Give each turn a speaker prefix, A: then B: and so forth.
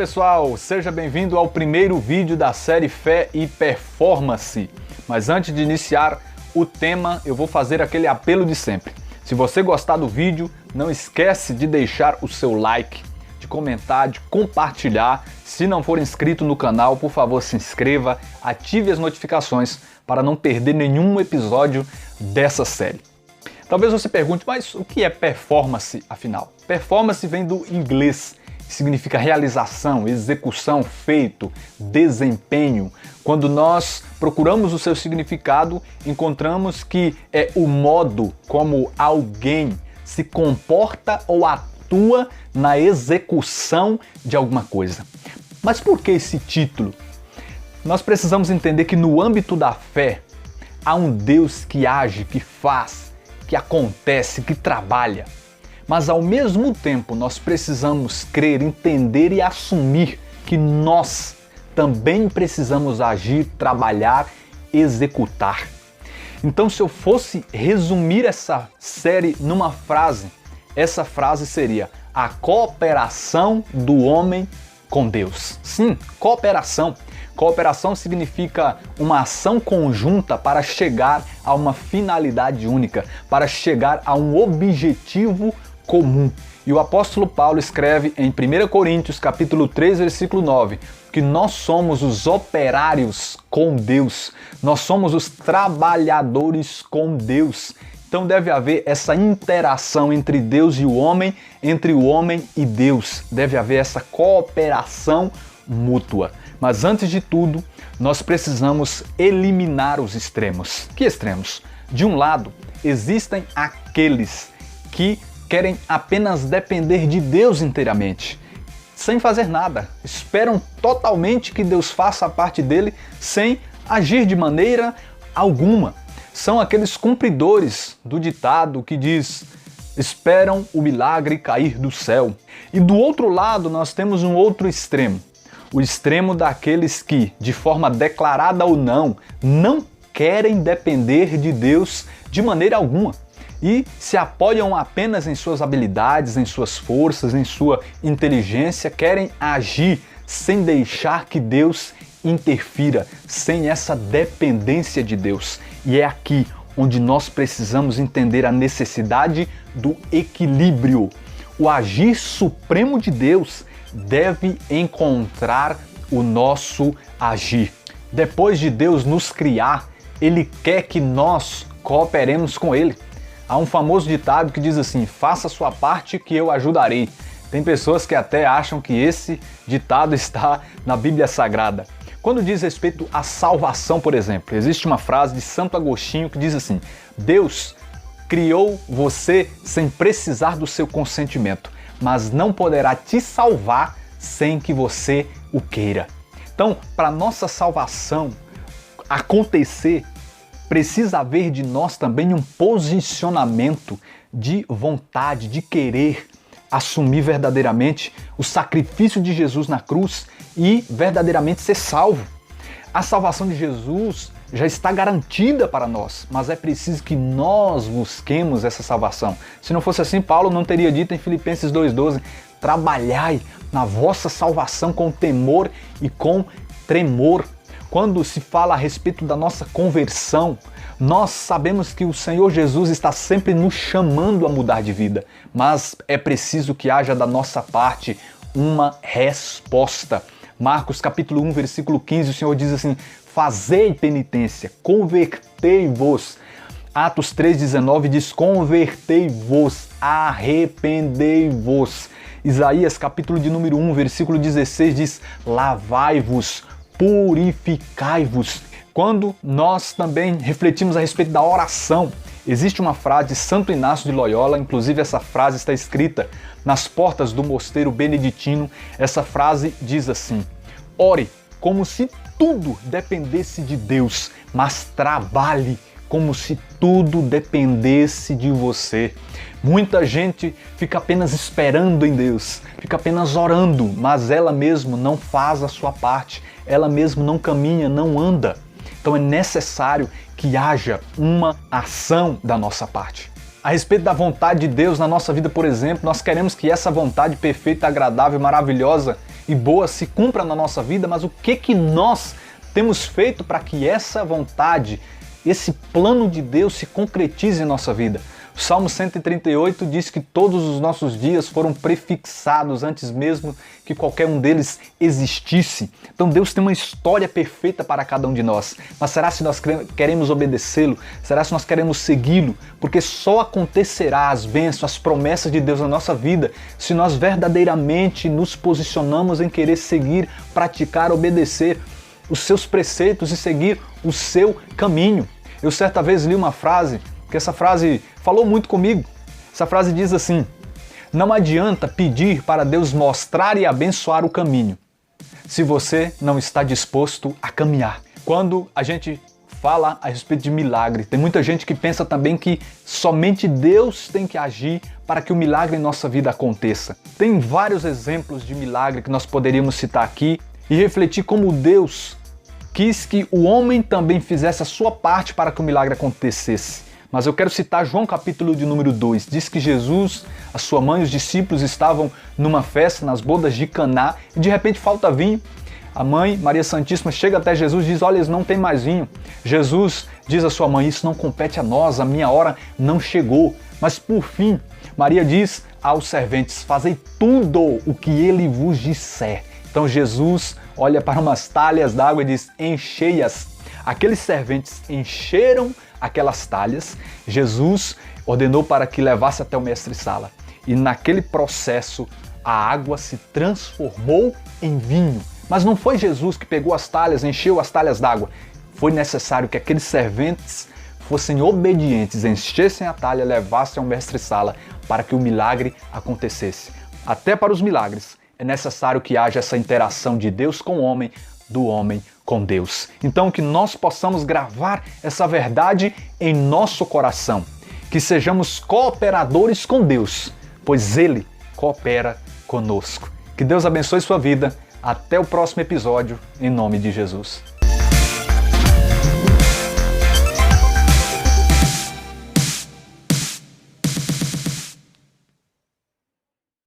A: pessoal, seja bem-vindo ao primeiro vídeo da série Fé e Performance. Mas antes de iniciar o tema, eu vou fazer aquele apelo de sempre. Se você gostar do vídeo, não esquece de deixar o seu like, de comentar, de compartilhar. Se não for inscrito no canal, por favor se inscreva, ative as notificações para não perder nenhum episódio dessa série. Talvez você pergunte, mas o que é performance afinal? Performance vem do inglês, significa realização, execução, feito, desempenho. Quando nós procuramos o seu significado, encontramos que é o modo como alguém se comporta ou atua na execução de alguma coisa. Mas por que esse título? Nós precisamos entender que no âmbito da fé, há um Deus que age, que faz, que acontece, que trabalha. Mas ao mesmo tempo nós precisamos crer, entender e assumir que nós também precisamos agir, trabalhar, executar. Então, se eu fosse resumir essa série numa frase, essa frase seria a cooperação do homem com Deus. Sim, cooperação. Cooperação significa uma ação conjunta para chegar a uma finalidade única, para chegar a um objetivo comum. E o apóstolo Paulo escreve em 1 Coríntios capítulo 3, versículo 9, que nós somos os operários com Deus, nós somos os trabalhadores com Deus. Então deve haver essa interação entre Deus e o homem, entre o homem e Deus. Deve haver essa cooperação mútua. Mas antes de tudo, nós precisamos eliminar os extremos. Que extremos? De um lado, existem aqueles que querem apenas depender de Deus inteiramente, sem fazer nada. Esperam totalmente que Deus faça a parte dele sem agir de maneira alguma. São aqueles cumpridores do ditado que diz: esperam o milagre cair do céu. E do outro lado nós temos um outro extremo. O extremo daqueles que, de forma declarada ou não querem depender de Deus de maneira alguma. E se apoiam apenas em suas habilidades, em suas forças, em sua inteligência, querem agir sem deixar que Deus interfira, sem essa dependência de Deus. E é aqui onde nós precisamos entender a necessidade do equilíbrio. O agir supremo de Deus deve encontrar o nosso agir. Depois de Deus nos criar, Ele quer que nós cooperemos com Ele. Há um famoso ditado que diz assim: faça a sua parte que eu ajudarei. Tem pessoas que até acham que esse ditado está na Bíblia Sagrada. Quando diz respeito à salvação, por exemplo, existe uma frase de Santo Agostinho que diz assim: Deus criou você sem precisar do seu consentimento, mas não poderá te salvar sem que você o queira. Então, para nossa salvação acontecer, precisa haver de nós também um posicionamento de vontade, de querer assumir verdadeiramente o sacrifício de Jesus na cruz e verdadeiramente ser salvo. A salvação de Jesus já está garantida para nós, mas é preciso que nós busquemos essa salvação. Se não fosse assim, Paulo não teria dito em Filipenses 2,12: trabalhai na vossa salvação com temor e com tremor. Quando se fala a respeito da nossa conversão, nós sabemos que o Senhor Jesus está sempre nos chamando a mudar de vida, mas é preciso que haja da nossa parte uma resposta. Marcos capítulo 1, versículo 15, o Senhor diz assim: fazei penitência, convertei-vos. Atos 3,19 diz: convertei-vos, arrependei-vos. Isaías capítulo de número 1, versículo 16 diz: lavai-vos, purificai-vos. Quando nós também refletimos a respeito da oração, existe uma frase de Santo Inácio de Loyola, inclusive essa frase está escrita nas portas do mosteiro beneditino. Essa frase diz assim: ore como se tudo dependesse de Deus, mas trabalhe como se tudo dependesse de você. Muita gente fica apenas esperando em Deus, fica apenas orando, mas ela mesma não faz a sua parte, ela mesma não caminha, não anda. Então é necessário que haja uma ação da nossa parte. A respeito da vontade de Deus na nossa vida, por exemplo, nós queremos que essa vontade perfeita, agradável e maravilhosa e boa se cumpra na nossa vida, mas o que nós temos feito para que essa vontade, esse plano de Deus se concretize em nossa vida? O Salmo 138 diz que todos os nossos dias foram prefixados antes mesmo que qualquer um deles existisse. Então Deus tem uma história perfeita para cada um de nós. Mas será se nós queremos obedecê-lo? Será se nós queremos segui-lo? Porque só acontecerá as bênçãos, as promessas de Deus na nossa vida se nós verdadeiramente nos posicionamos em querer seguir, praticar, obedecer os seus preceitos e seguir o seu caminho. Eu certa vez li uma frase, que essa frase falou muito comigo. Essa frase diz assim: não adianta pedir para Deus mostrar e abençoar o caminho, se você não está disposto a caminhar. Quando a gente fala a respeito de milagre, tem muita gente que pensa também que somente Deus tem que agir para que o milagre em nossa vida aconteça. Tem vários exemplos de milagre que nós poderíamos citar aqui e refletir como Deus quis que o homem também fizesse a sua parte para que o milagre acontecesse. Mas eu quero citar João capítulo de número 2. Diz que Jesus, a sua mãe e os discípulos estavam numa festa, nas bodas de Caná, e de repente falta vinho. A mãe, Maria Santíssima, chega até Jesus e diz: olha, eles não têm mais vinho. Jesus diz à sua mãe: isso não compete a nós, a minha hora não chegou. Mas por fim, Maria diz aos serventes: fazei tudo o que ele vos disser. Então Jesus olha para umas talhas d'água e diz: enchei-as. Aqueles serventes encheram aquelas talhas. Jesus ordenou para que levasse até o mestre-sala. E naquele processo a água se transformou em vinho. Mas não foi Jesus que pegou as talhas, encheu as talhas d'água. Foi necessário que aqueles serventes fossem obedientes, enchessem a talha, levassem ao mestre-sala para que o milagre acontecesse. Até para os milagres é necessário que haja essa interação de Deus com o homem, do homem com Deus. Então que nós possamos gravar essa verdade em nosso coração, que sejamos cooperadores com Deus, pois Ele coopera conosco. Que Deus abençoe sua vida. Até o próximo episódio, em nome de Jesus.